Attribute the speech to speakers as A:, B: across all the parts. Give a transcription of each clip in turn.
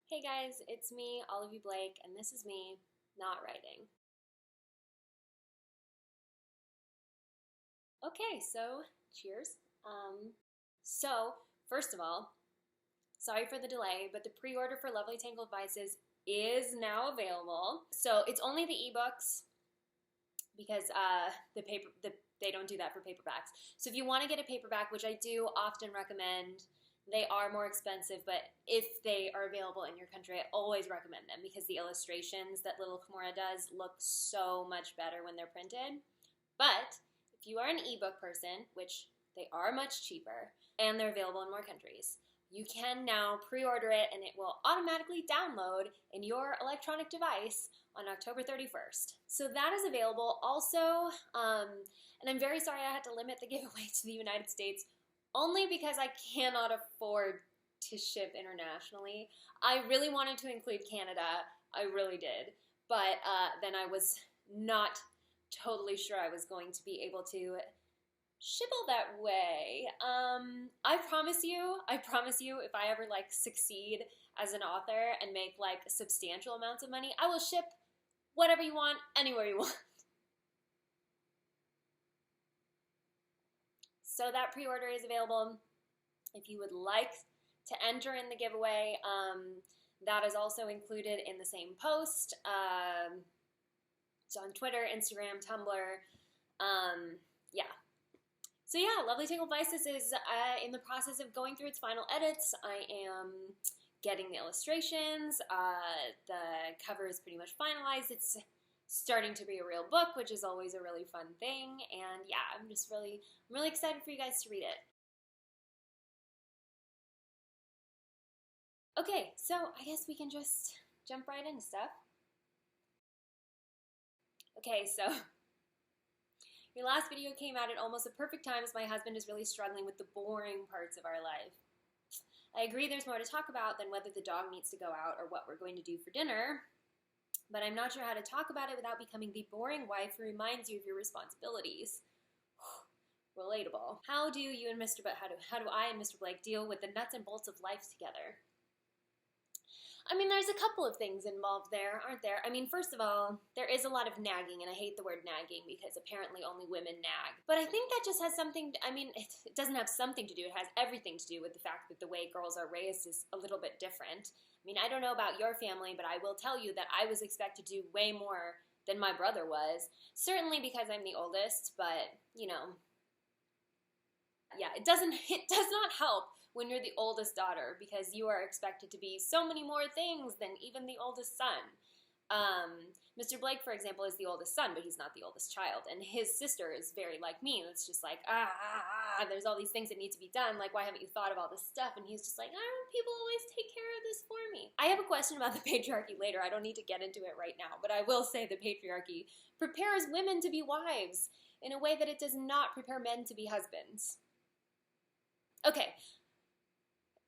A: Hey guys, it's me, Olivie Blake, and this is me not writing. Okay, so cheers. So, first of all, sorry for the delay, but the pre-order for Lovely Tangled Vices is now available. So it's only the ebooks because they don't do that for paperbacks. So if you want to get a paperback, which I do often recommend, they are more expensive, but if they are available in your country, I always recommend them because the illustrations that little Kimura does look so much better when they're printed. But if you are an ebook person, which they are much cheaper, and they're available in more countries, you can now pre-order it and it will automatically download in your electronic device on October 31st. So that is available. Also, and I'm very sorry I had to limit the giveaway to the United States only because I cannot afford to ship internationally. I really wanted to include Canada. I really did. But then I was not totally sure I was going to be able to ship all that way. I promise you, if I ever like succeed as an author and make like substantial amounts of money, I will ship whatever you want, anywhere you want. So that pre-order is available. If you would like to enter in the giveaway, that is also included in the same post. It's on Twitter, Instagram, Tumblr. Yeah. So yeah, Lovely Tangled Vices is in the process of going through its final edits. I am getting the illustrations. The cover is pretty much finalized. It's starting to be a real book, which is always a really fun thing. And yeah, I'm really excited for you guys to read it. Okay, so I guess we can just jump right into stuff. Okay, so your last video came out at almost the perfect time as my husband is really struggling with the boring parts of our life. I agree there's more to talk about than whether the dog needs to go out or what we're going to do for dinner, but I'm not sure how to talk about it without becoming the boring wife who reminds you of your responsibilities. Relatable. How do you and Mr. how do I and Mr. Blake deal with the nuts and bolts of life together? I mean, there's a couple of things involved there, aren't there? I mean, first of all, there is a lot of nagging, and I hate the word nagging because apparently only women nag. But I think that just has something, I mean, it doesn't have something to do, it has everything to do with the fact that the way girls are raised is a little bit different. I mean, I don't know about your family, but I will tell you that I was expected to do way more than my brother was. Certainly because I'm the oldest, but, you know, yeah, it does not help when you're the oldest daughter because you are expected to be so many more things than even the oldest son. Mr. Blake, for example, is the oldest son, but he's not the oldest child. And his sister is very like me. It's just like, there's all these things that need to be done. Like, why haven't you thought of all this stuff? And he's just like, people always take care of this for me. I have a question about the patriarchy later. I don't need to get into it right now. But I will say the patriarchy prepares women to be wives in a way that it does not prepare men to be husbands. Okay,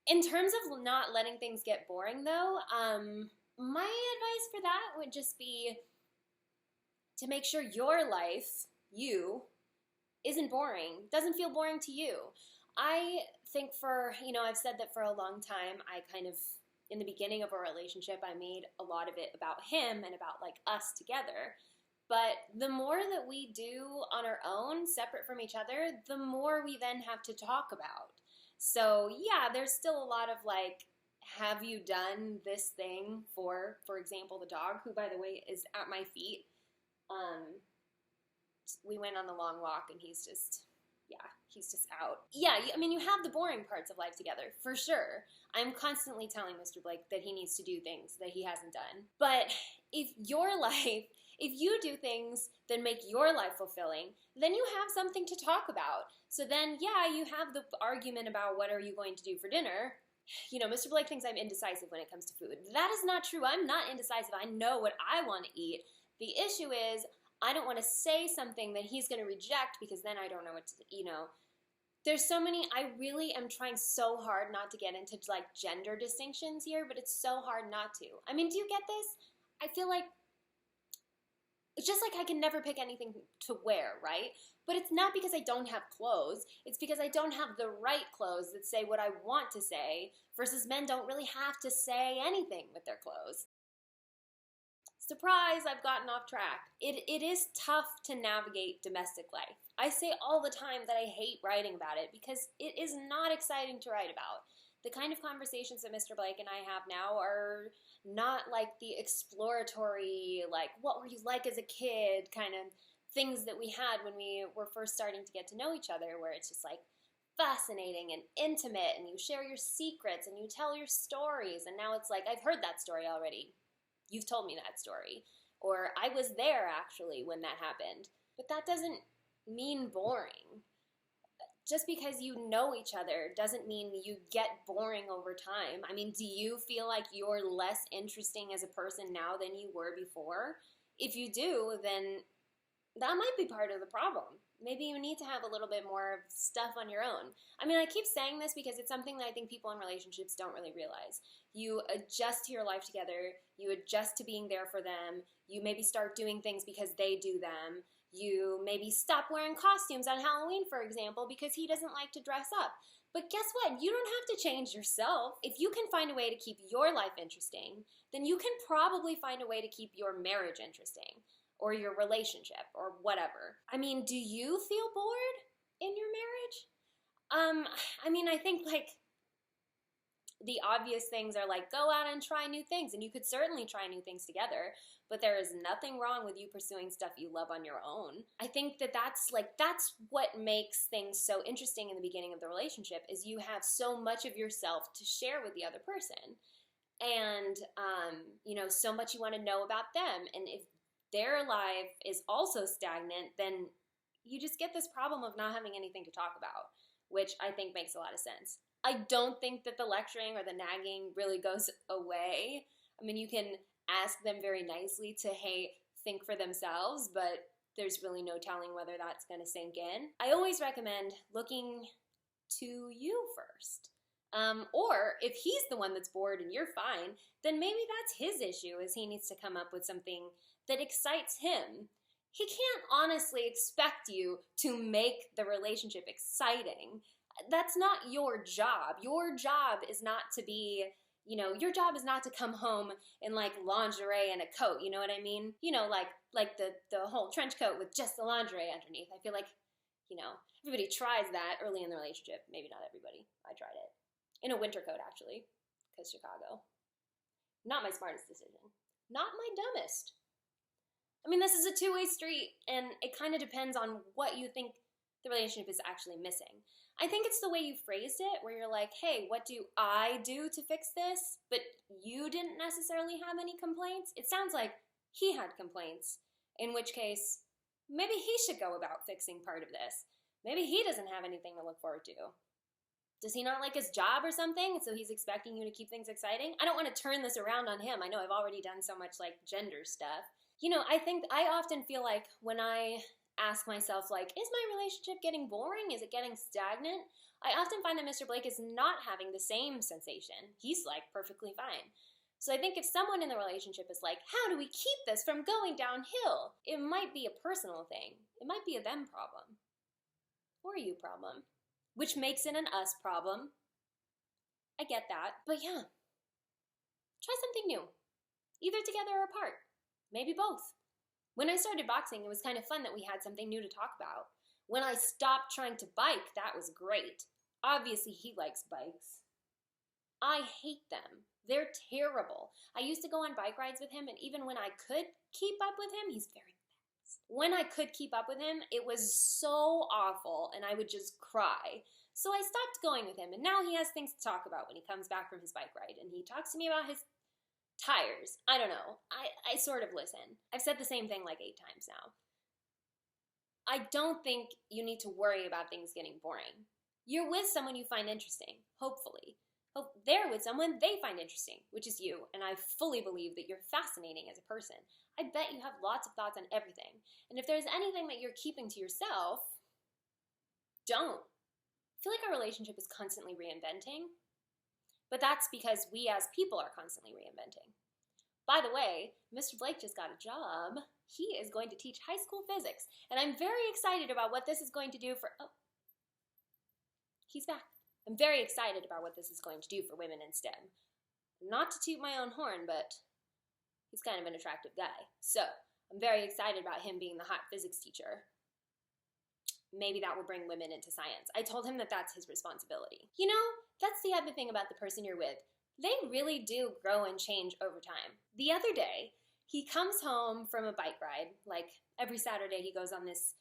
A: in terms of not letting things get boring, though, my advice for that would just be to make sure your life, you, isn't boring, doesn't feel boring to you. I think I've said that for a long time, I kind of, in the beginning of a relationship, I made a lot of it about him and about, like, us together. But the more that we do on our own, separate from each other, the more we then have to talk about. So yeah, there's still a lot of like, have you done this thing for example, the dog, who by the way is at my feet. We went on the long walk and he's just out. Yeah, I mean, you have the boring parts of life together, for sure. I'm constantly telling Mr. Blake that he needs to do things that he hasn't done. But if you do things that make your life fulfilling, then you have something to talk about. So then, yeah, you have the argument about what are you going to do for dinner. You know, Mr. Blake thinks I'm indecisive when it comes to food. That is not true. I'm not indecisive. I know what I want to eat. The issue is I don't want to say something that he's going to reject because then I don't know what to, There's so many, I really am trying so hard not to get into like gender distinctions here, but it's so hard not to. I mean, do you get this? I feel like Just like I can never pick anything to wear, right? But it's not because I don't have clothes. It's because I don't have the right clothes that say what I want to say, versus men don't really have to say anything with their clothes. Surprise, I've gotten off track. It is tough to navigate domestic life. I say all the time that I hate writing about it because it is not exciting to write about. The kind of conversations that Mr. Blake and I have now are not like the exploratory, like, what were you like as a kid kind of things that we had when we were first starting to get to know each other, where it's just like fascinating and intimate, and you share your secrets and you tell your stories. And now it's like, I've heard that story already. You've told me that story. Or I was there actually when that happened. But that doesn't mean boring. Just because you know each other doesn't mean you get boring over time. I mean, do you feel like you're less interesting as a person now than you were before? If you do, then that might be part of the problem. Maybe you need to have a little bit more stuff on your own. I mean, I keep saying this because it's something that I think people in relationships don't really realize. You adjust to your life together. You adjust to being there for them. You maybe start doing things because they do them. You maybe stop wearing costumes on Halloween, for example, because he doesn't like to dress up. But guess what? You don't have to change yourself. If you can find a way to keep your life interesting, then you can probably find a way to keep your marriage interesting, or your relationship, or whatever. I mean, do you feel bored in your marriage? I mean, I think like the obvious things are like, go out and try new things, and you could certainly try new things together, but there is nothing wrong with you pursuing stuff you love on your own. I think that that's what makes things so interesting in the beginning of the relationship, is you have so much of yourself to share with the other person, and so much you want to know about them. And if their life is also stagnant, then you just get this problem of not having anything to talk about, which I think makes a lot of sense. I don't think that the lecturing or the nagging really goes away. I mean, you can ask them very nicely to, hey, think for themselves, but there's really no telling whether that's going to sink in. I always recommend looking to you first. Or if he's the one that's bored and you're fine, then maybe that's his issue, is he needs to come up with something that excites him. He can't honestly expect you to make the relationship exciting. That's not your job. Your job is not to be, your job is not to come home in like lingerie and a coat, you know what I mean? Like the whole trench coat with just the lingerie underneath. I feel like, everybody tries that early in the relationship. Maybe not everybody. I tried it. In a winter coat, actually, because Chicago. Not my smartest decision. Not my dumbest. I mean, this is a two-way street, and it kind of depends on what you think the relationship is actually missing. I think it's the way you phrased it, where you're like, hey, what do I do to fix this? But you didn't necessarily have any complaints. It sounds like he had complaints, in which case, maybe he should go about fixing part of this. Maybe he doesn't have anything to look forward to. Does he not like his job or something, so he's expecting you to keep things exciting? I don't want to turn this around on him. I know I've already done so much like gender stuff. I often feel like when I ask myself, like, is my relationship getting boring? Is it getting stagnant? I often find that Mr. Blake is not having the same sensation. He's like perfectly fine. So I think if someone in the relationship is like, how do we keep this from going downhill? It might be a personal thing. It might be a them problem. Or a you problem. Which makes it an us problem. I get that. But yeah. Try something new. Either together or apart. Maybe both. When I started boxing, it was kind of fun that we had something new to talk about. When I stopped trying to bike, that was great. Obviously, he likes bikes. I hate them. They're terrible. I used to go on bike rides with him, and even when I could keep up with him, he's very fast. When I could keep up with him, it was so awful, and I would just cry. So I stopped going with him, and now he has things to talk about when he comes back from his bike ride, and he talks to me about his tires. I don't know. I sort of listen. I've said the same thing like 8 times now. I don't think you need to worry about things getting boring. You're with someone you find interesting, hopefully. They're with someone they find interesting, which is you, and I fully believe that you're fascinating as a person. I bet you have lots of thoughts on everything. And if there's anything that you're keeping to yourself, don't. I feel like our relationship is constantly reinventing. But that's because we as people are constantly reinventing. By the way, Mr. Blake just got a job. he is going to teach high school physics. And I'm very excited about what this is going to do for, oh, he's back. I'm very excited about what this is going to do for women in STEM. Not to toot my own horn, but he's kind of an attractive guy. So I'm very excited about him being the hot physics teacher. Maybe that will bring women into science. I told him that that's his responsibility. You know, that's the other thing about the person you're with. They really do grow and change over time. The other day, he comes home from a bike ride. Like, every Saturday he goes on this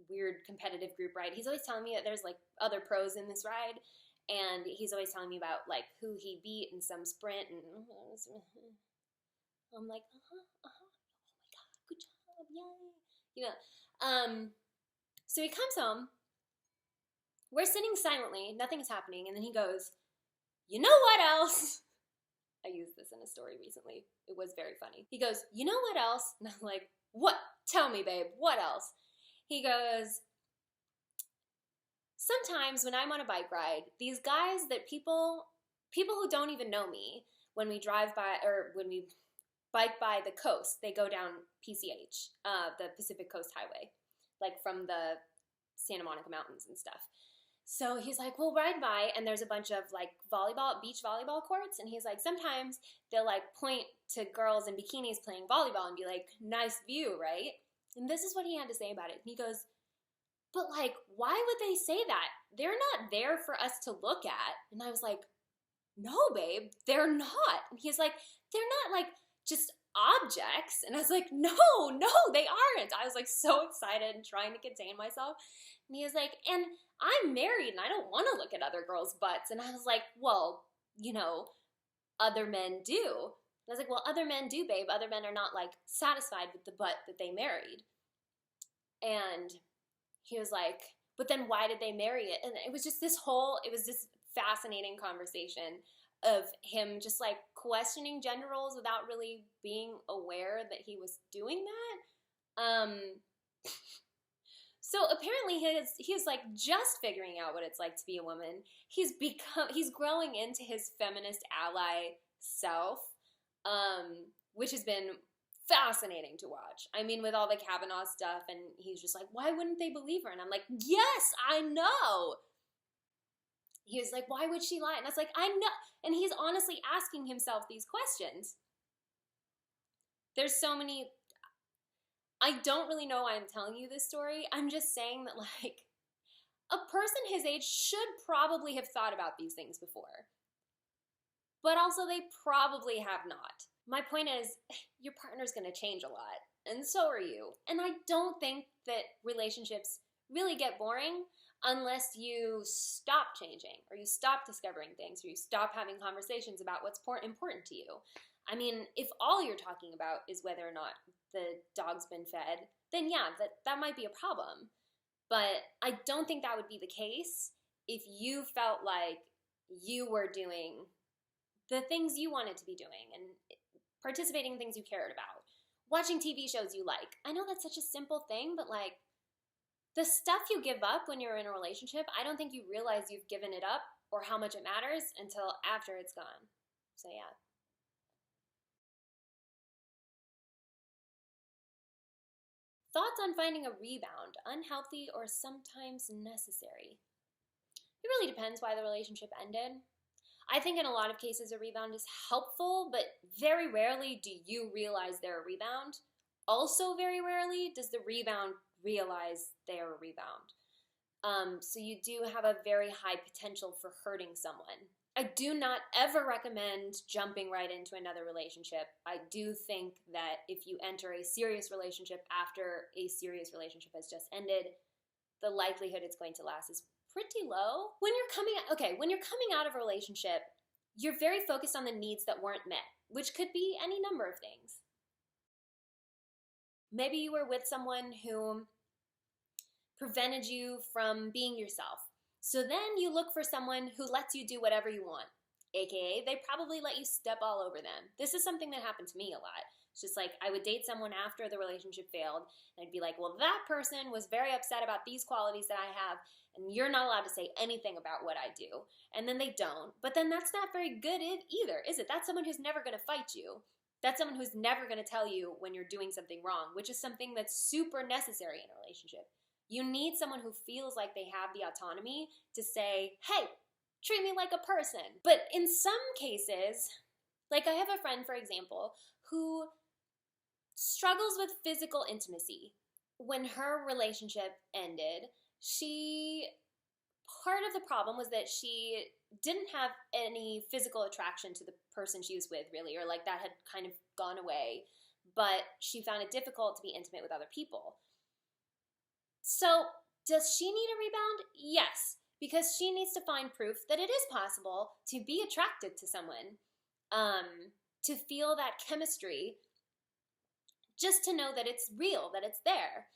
A: weird competitive group ride. He's always telling me that there's, like, other pros in this ride. And he's always telling me about, like, who he beat in some sprint. And I'm like, oh my God, good job, yay. You know, so he comes home, we're sitting silently, nothing is happening, and then he goes, you know what else? I used this in a story recently. It was very funny. He goes, you know what else? And I'm like, what? Tell me, babe, what else? He goes, sometimes when I'm on a bike ride, these guys that people who don't even know me, when we drive by, or when we bike by the coast, they go down PCH, the Pacific Coast Highway, like from the Santa Monica Mountains and stuff. So he's like, we'll ride by, and there's a bunch of, like, beach volleyball courts, and he's like, sometimes they'll, like, point to girls in bikinis playing volleyball and be like, nice view, right? And this is what he had to say about it. And he goes, but, like, why would they say that? They're not there for us to look at. And I was like, no, babe, they're not. And he's like, they're not, like, just objects. And I was like, no, they aren't. I was, like, so excited and trying to contain myself. And he was like, and I'm married and I don't want to look at other girls' butts. And I was like, well, you know, other men do. And I was like, well, other men do, babe. Other men are not, like, satisfied with the butt that they married. And he was like, but then why did they marry it? And it was just this fascinating conversation of him just, like, questioning gender roles without really being aware that he was doing that. So apparently he's like just figuring out what it's like to be a woman. He's growing into his feminist ally self, which has been fascinating to watch. I mean, with all the Kavanaugh stuff, and he's just like, why wouldn't they believe her? And I'm like, yes, I know. He was like, why would she lie? And I was like, I know. And he's honestly asking himself these questions. There's so many. I don't really know why I'm telling you this story. I'm just saying that, like, a person his age should probably have thought about these things before. But also, they probably have not. My point is, your partner's going to change a lot, and so are you. And I don't think that relationships really get boring unless you stop changing, or you stop discovering things, or you stop having conversations about what's important to you. I mean, if all you're talking about is whether or not the dog's been fed, then yeah, that might be a problem. But I don't think that would be the case if you felt like you were doing the things you wanted to be doing and participating in things you cared about, watching TV shows you like. I know that's such a simple thing, but, like, the stuff you give up when you're in a relationship, I don't think you realize you've given it up or how much it matters until after it's gone. So yeah. Thoughts on finding a rebound, unhealthy or sometimes necessary? It really depends why the relationship ended. I think in a lot of cases a rebound is helpful, but very rarely do you realize they're a rebound. Also, very rarely does the rebound realize they're a rebound. So you do have a very high potential for hurting someone. I do not ever recommend jumping right into another relationship. I do think that if you enter a serious relationship after a serious relationship has just ended, the likelihood it's going to last is pretty low. When you're coming out of a relationship, you're very focused on the needs that weren't met, which could be any number of things. Maybe you were with someone who prevented you from being yourself. So then you look for someone who lets you do whatever you want, aka they probably let you step all over them. This is something that happened to me a lot. It's just like I would date someone after the relationship failed, and I'd be like, well, that person was very upset about these qualities that I have, and you're not allowed to say anything about what I do. And then they don't. But then that's not very good either, is it? That's someone who's never going to fight you. That's someone who's never going to tell you when you're doing something wrong, which is something that's super necessary in a relationship. You need someone who feels like they have the autonomy to say, hey, treat me like a person. But in some cases, like I have a friend, for example, who struggles with physical intimacy. When her relationship ended, part of the problem was that she didn't have any physical attraction to the person she was with, really, or like that had kind of gone away, but she found it difficult to be intimate with other people. So, does she need a rebound? Yes, because she needs to find proof that it is possible to be attracted to someone, to feel that chemistry, just to know that it's real, that it's there.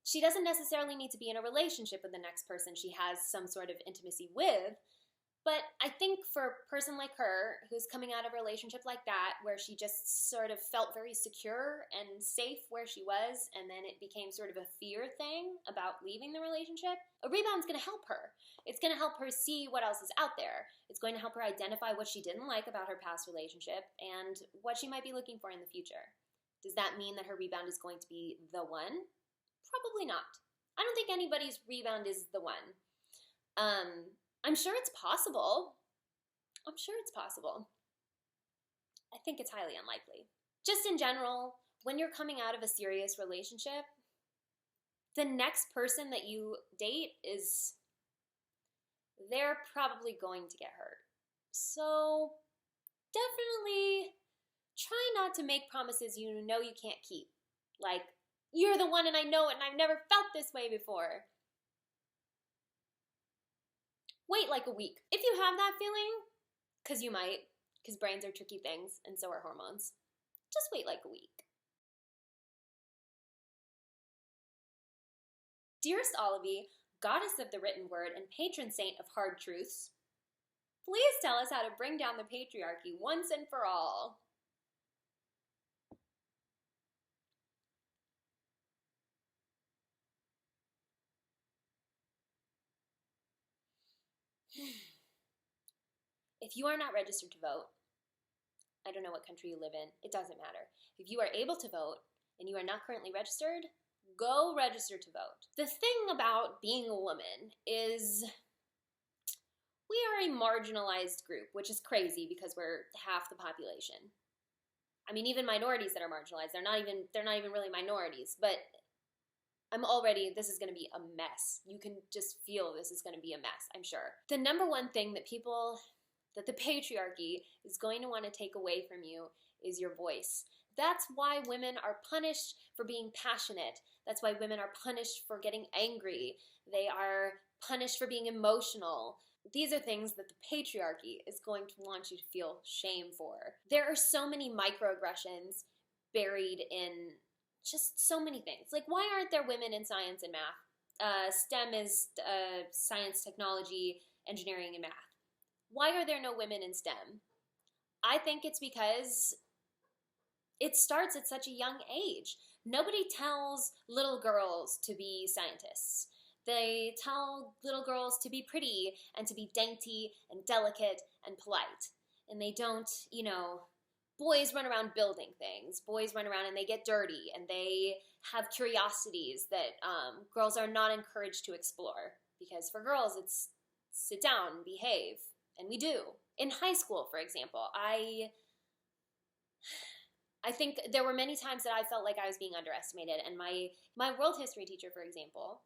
A: She doesn't necessarily need to be in a relationship with the next person she has some sort of intimacy with, but I think for a person like her, who's coming out of a relationship like that, where she just sort of felt very secure and safe where she was, and then it became sort of a fear thing about leaving the relationship, a rebound's going to help her. It's going to help her see what else is out there. It's going to help her identify what she didn't like about her past relationship and what she might be looking for in the future. Does that mean that her rebound is going to be the one? Probably not. I don't think anybody's rebound is the one. I'm sure it's possible. I think it's highly unlikely. Just in general, when you're coming out of a serious relationship, the next person that you date they're probably going to get hurt. So definitely try not to make promises you know you can't keep. Like, you're the one and I know it and I've never felt this way before. Wait like a week. If you have that feeling, because you might, because brains are tricky things and so are hormones, just wait like a week. Dearest Olivie, goddess of the written word and patron saint of hard truths, please tell us how to bring down the patriarchy once and for all. If you are not registered to vote, I don't know what country you live in, it doesn't matter. If you are able to vote and you are not currently registered, go register to vote. The thing about being a woman is we are a marginalized group, which is crazy because we're half the population. I mean, even minorities that are marginalized, they're not even really minorities, but this is going to be a mess. You can just feel this is going to be a mess, I'm sure. The number one thing that the patriarchy is going to want to take away from you is your voice. That's why women are punished for being passionate. That's why women are punished for getting angry. They are punished for being emotional. These are things that the patriarchy is going to want you to feel shame for. There are so many microaggressions buried in just so many things. Like, why aren't there women in science and math? STEM is science, technology, engineering, and math. Why are there no women in STEM? I think it's because it starts at such a young age. Nobody tells little girls to be scientists. They tell little girls to be pretty and to be dainty and delicate and polite. And they don't, boys run around building things. Boys run around and they get dirty and they have curiosities that girls are not encouraged to explore. Because for girls, it's sit down, behave. And we do. In high school, for example, I think there were many times that I felt like I was being underestimated. And my world history teacher, for example,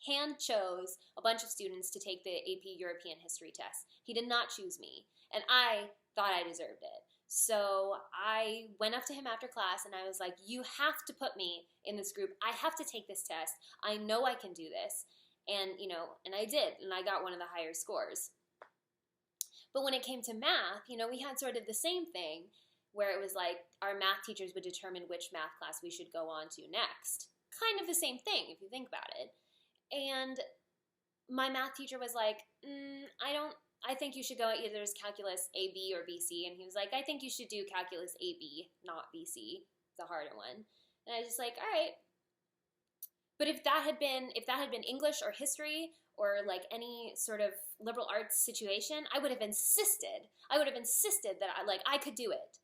A: hand chose a bunch of students to take the AP European history test. He did not choose me. And I thought I deserved it. So I went up to him after class and I was like, you have to put me in this group. I have to take this test. I know I can do this. And, and I did. And I got one of the higher scores. But when it came to math, we had sort of the same thing where it was like our math teachers would determine which math class we should go on to next. Kind of the same thing if you think about it. And my math teacher was like, I think you should go either as calculus AB or BC. And he was like, I think you should do calculus AB, not BC, the harder one. And I was just like, all right. But if that had been English or history or like any sort of liberal arts situation, I would have insisted that I could do it.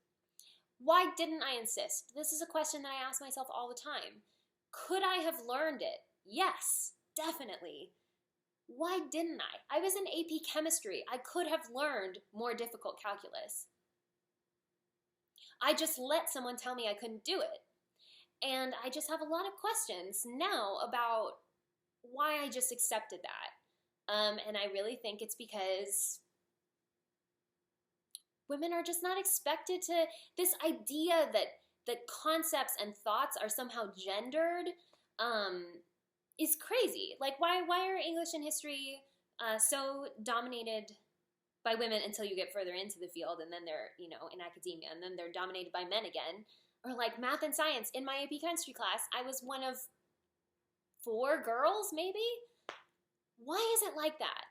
A: Why didn't I insist? This is a question that I ask myself all the time. Could I have learned it? Yes, definitely. Why didn't I? I was in AP chemistry. I could have learned more difficult calculus. I just let someone tell me I couldn't do it. And I just have a lot of questions now about why I just accepted that. And I really think it's because women are just not expected to, this idea that concepts and thoughts are somehow gendered is crazy. Like, why are English and history so dominated by women until you get further into the field, and then they're, in academia, and then they're dominated by men again? Or like math and science. In my AP chemistry class, I was one of 4 girls, maybe? Why is it like that?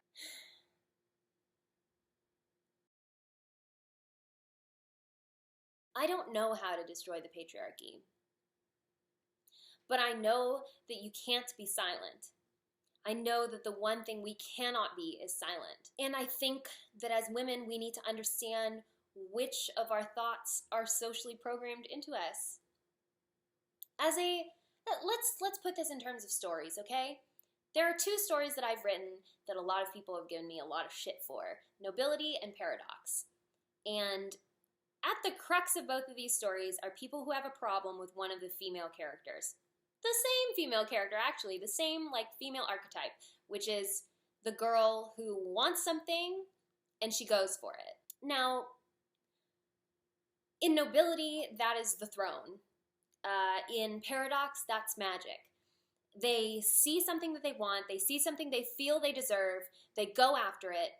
A: I don't know how to destroy the patriarchy, but I know that you can't be silent. I know that the one thing we cannot be is silent. And I think that as women, we need to understand which of our thoughts are socially programmed into us. Let's put this in terms of stories, okay? There are 2 stories that I've written that a lot of people have given me a lot of shit for: Nobility and Paradox. And at the crux of both of these stories are people who have a problem with one of the female characters. The same female character, actually, the same female archetype, which is the girl who wants something and she goes for it. Now, in Nobility, that is the throne. In Paradox, that's magic. They see something that they want, they see something they feel they deserve, they go after it,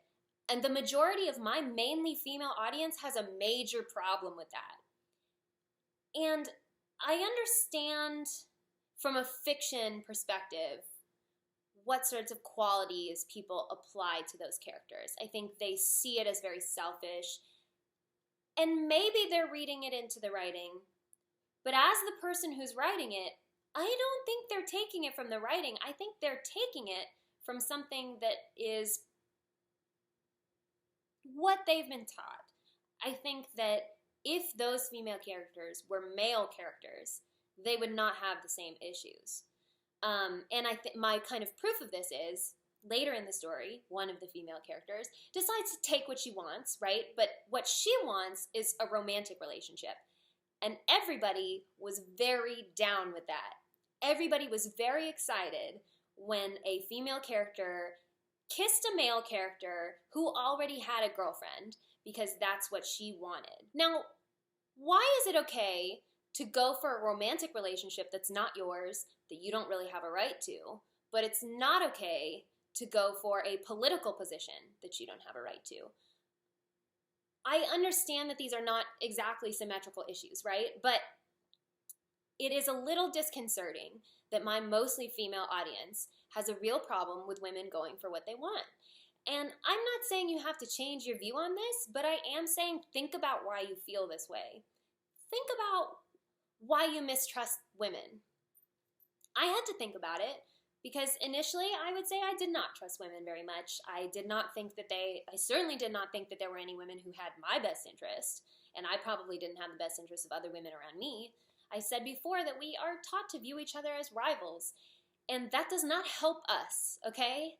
A: and the majority of my mainly female audience has a major problem with that. And I understand from a fiction perspective what sorts of qualities people apply to those characters. I think they see it as very selfish, and maybe they're reading it into the writing, but as the person who's writing it, I don't think they're taking it from the writing. I think they're taking it from something that is what they've been taught. I think that if those female characters were male characters, they would not have the same issues. And I think my kind of proof of this is, later in the story, one of the female characters decides to take what she wants, right? But what she wants is a romantic relationship. And everybody was very down with that. Everybody was very excited when a female character kissed a male character who already had a girlfriend, because that's what she wanted. Now, why is it okay to go for a romantic relationship that's not yours, that you don't really have a right to, but it's not okay to go for a political position that you don't have a right to? I understand that these are not exactly symmetrical issues, right? But it is a little disconcerting that my mostly female audience has a real problem with women going for what they want. And I'm not saying you have to change your view on this, but I am saying think about why you feel this way. Think about why you mistrust women. I had to think about it because initially I would say I did not trust women very much. I certainly did not think that there were any women who had my best interest, and I probably didn't have the best interest of other women around me. I said before that we are taught to view each other as rivals, and that does not help us, okay?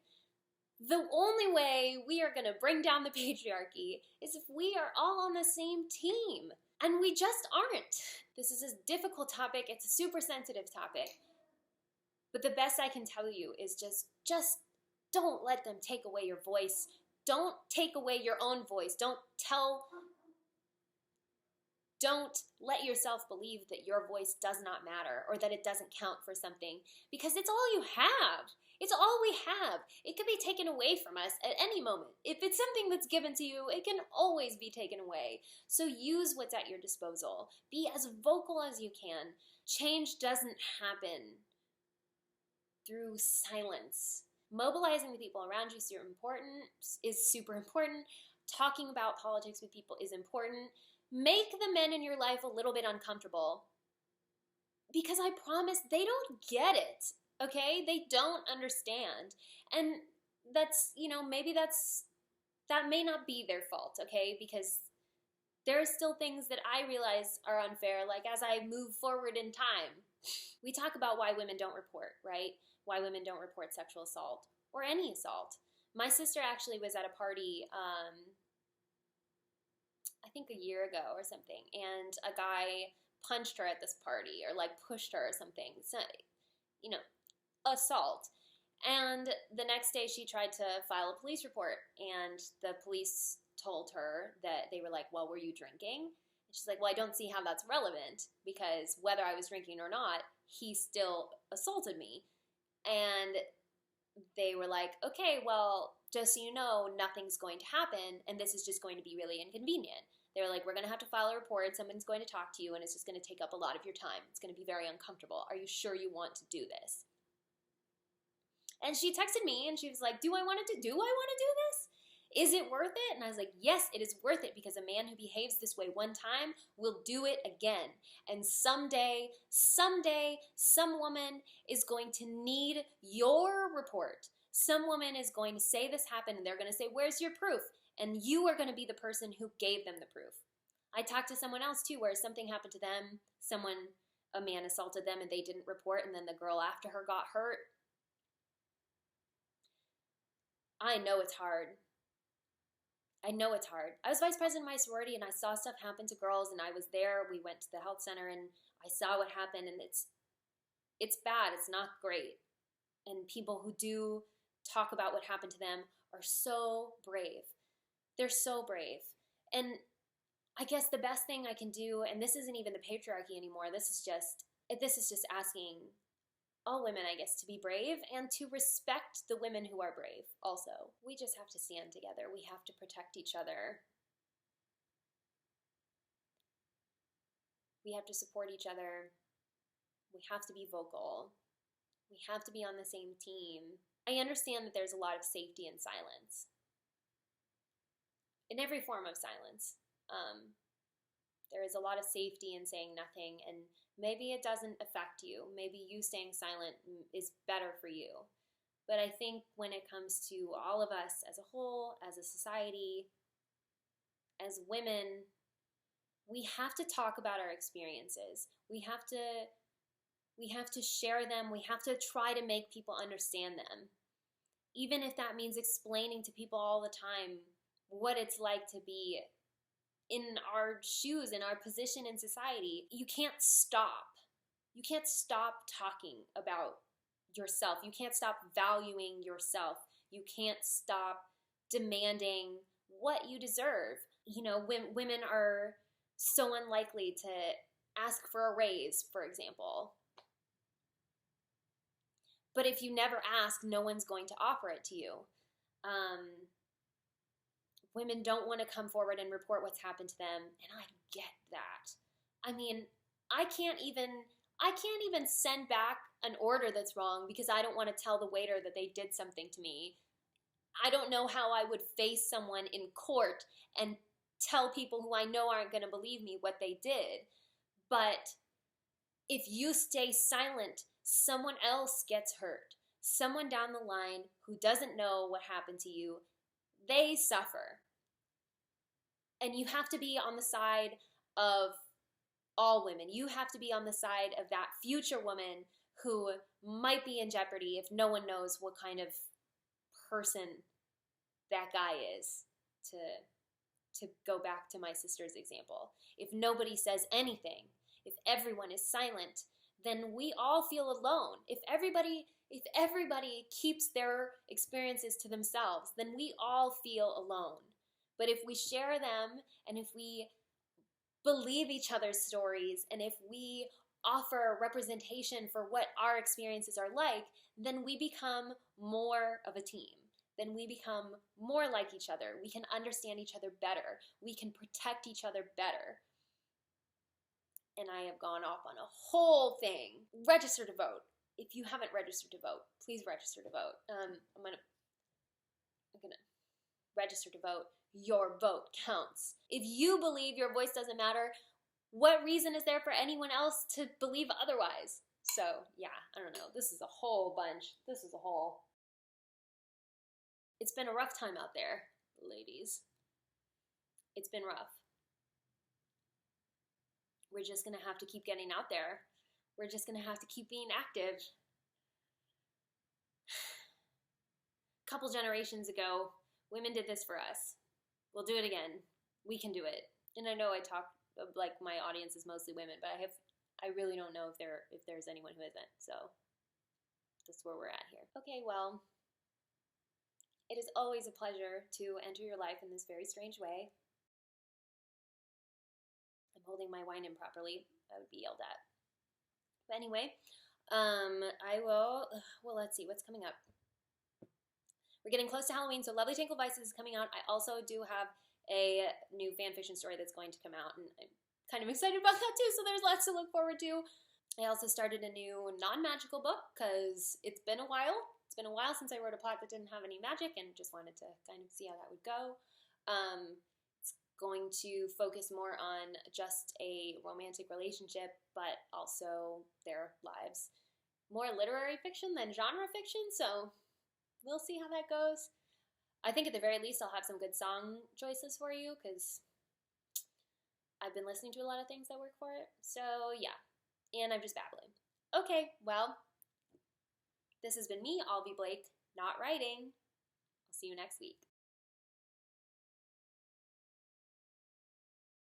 A: The only way we are going to bring down the patriarchy is if we are all on the same team, and we just aren't. This is a difficult topic. It's a super sensitive topic. But the best I can tell you is just don't let them take away your voice. Don't take away your own voice. Don't let yourself believe that your voice does not matter or that it doesn't count for something, because it's all you have. It's all we have. It can be taken away from us at any moment. If it's something that's given to you, it can always be taken away. So use what's at your disposal. Be as vocal as you can. Change doesn't happen through silence. Mobilizing the people around you is super important. Talking about politics with people is important. Make the men in your life a little bit uncomfortable, because I promise they don't get it, okay? They don't understand. And that's, maybe that may not be their fault, okay? Because there are still things that I realize are unfair, like as I move forward in time. We talk about why women don't report, right? Why women don't report sexual assault or any assault. My sister actually was at a party, I think a year ago or something, and a guy punched her at this party or like pushed her or something. So, you know, assault. And the next day she tried to file a police report, and the police told her that they were like, well, were you drinking? And she's like, well, I don't see how that's relevant, because whether I was drinking or not, he still assaulted me. And they were like, okay, well, just so you know, nothing's going to happen, and this is just going to be really inconvenient. They were like, we're going to have to file a report, someone's going to talk to you, and it's just going to take up a lot of your time. It's going to be very uncomfortable. Are you sure you want to do this? And she texted me, and she was like, do I want to do this? Is it worth it? And I was like, yes, it is worth it, because a man who behaves this way one time will do it again. And someday, some woman is going to need your report. Some woman is going to say this happened, and they're going to say, where's your proof? And you are going to be the person who gave them the proof. I talked to someone else too, where something happened to them, a man assaulted them, and they didn't report, and then the girl after her got hurt. I know it's hard. I know it's hard. I was vice president of my sorority, and I saw stuff happen to girls, and I was there. We went to the health center, and I saw what happened, and it's bad. It's not great. And people who do talk about what happened to them are so brave. They're so brave. And I guess the best thing I can do, and this isn't even the patriarchy anymore, this is just asking all women, I guess, to be brave and to respect the women who are brave also. We just have to stand together. We have to protect each other. We have to support each other. We have to be vocal. We have to be on the same team. I understand that there's a lot of safety in silence. In every form of silence. There is a lot of safety in saying nothing, and maybe it doesn't affect you. Maybe you staying silent is better for you. But I think when it comes to all of us as a whole, as a society, as women, we have to talk about our experiences. We have to share them. We have to try to make people understand them. Even if that means explaining to people all the time what it's like to be in our shoes, in our position in society. You can't stop. You can't stop talking about yourself. You can't stop valuing yourself. You can't stop demanding what you deserve. You know, women are so unlikely to ask for a raise, for example. But if you never ask, no one's going to offer it to you. Women don't want to come forward and report what's happened to them, and I get that. I mean, I can't even send back an order that's wrong because I don't want to tell the waiter that they did something to me. I don't know how I would face someone in court and tell people who I know aren't going to believe me what they did. But if you stay silent, someone else gets hurt. Someone down the line who doesn't know what happened to you, they suffer. And you have to be on the side of all women. You have to be on the side of that future woman who might be in jeopardy if no one knows what kind of person that guy is, to go back to my sister's example. If nobody says anything, if everyone is silent, then we all feel alone. If everybody keeps their experiences to themselves, then we all feel alone. But if we share them, and if we believe each other's stories, and if we offer representation for what our experiences are like, then we become more of a team. Then we become more like each other. We can understand each other better. We can protect each other better. And I have gone off on a whole thing. Register to vote. If you haven't registered to vote, please register to vote. I'm gonna register to vote. Your vote counts. If you believe your voice doesn't matter, what reason is there for anyone else to believe otherwise? So yeah, I don't know. This is a whole bunch. It's been a rough time out there, ladies. It's been rough. we're just going to have to keep getting out there. We're just going to have to keep being active. A couple generations ago, women did this for us. We'll do it again. We can do it. And I know I talk, like, my audience is mostly women, but I really don't know if there's anyone who isn't. So that's where we're at here. Okay, well, it is always a pleasure to enter your life in this very strange way. I'm holding my wine improperly. I would be yelled at. But anyway, let's see, what's coming up? We're getting close to Halloween, so Lovely Tangled Vices is coming out. I also do have a new fan fiction story that's going to come out, and I'm kind of excited about that too, so there's lots to look forward to. I also started a new non-magical book, because it's been a while. It's been a while since I wrote a plot that didn't have any magic, and just wanted to kind of see how that would go. It's going to focus more on just a romantic relationship, but also their lives. More literary fiction than genre fiction, so we'll see how that goes. I think at the very least I'll have some good song choices for you, because I've been listening to a lot of things that work for it. So yeah, and I'm just babbling. Okay, well, this has been me, Olivie Blake, not writing. I'll see you next week.